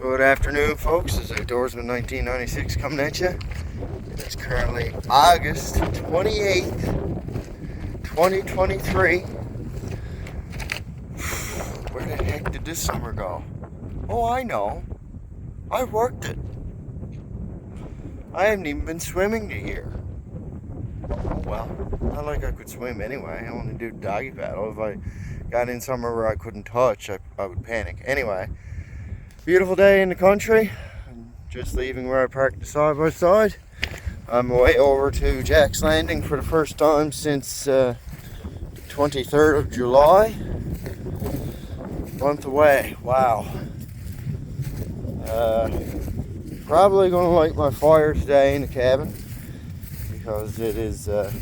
Good afternoon, folks. It's Outdoorsman 1996 coming at you. It's currently August 28th, 2023. Where the heck did this summer go? Oh, I know. I worked it. I haven't even been swimming the year. Oh well, not like I could swim anyway. I only do doggy paddle. If I got in somewhere where I couldn't touch, I would panic. Anyway. Beautiful day in the country. I'm just leaving where I parked the side by side. I'm way over to Jack's Landing for the first time since 23rd of July. Month away. Wow. Probably going to light my fire today in the cabin because it is a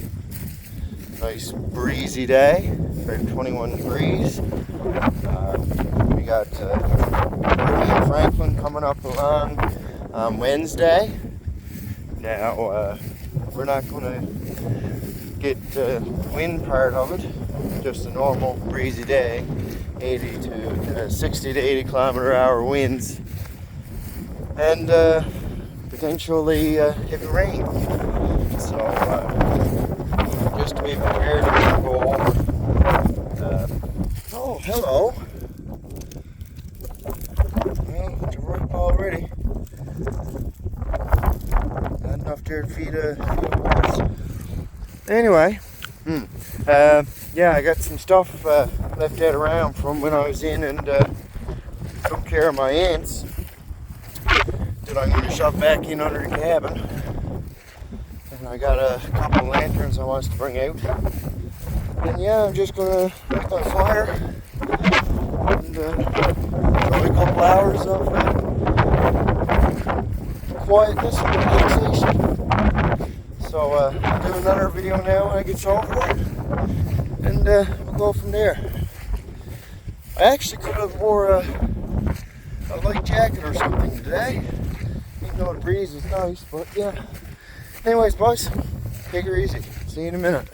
nice breezy day, about 21 degrees. We got Bernie and Franklin coming up along on Wednesday. Now, we're not going to get the wind part of it, just a normal breezy day, 60 to 80 kilometer hour winds, and potentially heavy rain. So, just to be prepared to go over. Oh, hello. Well, it's a rope already. Not enough there to feed a horse. Anyway, yeah, I got some stuff left out around from when I was in and took care of my ants that I'm going to shove back in under the cabin. And I got a couple of lanterns I want to bring out. And yeah, I'm just going to light my fire and enjoy a couple hours of quietness and relaxation. So I'll do another video now when I get over, and we'll go from there. I actually could have wore a light jacket or something today, even though the breeze is nice, but yeah. Anyways, boys, take her easy. See you in a minute.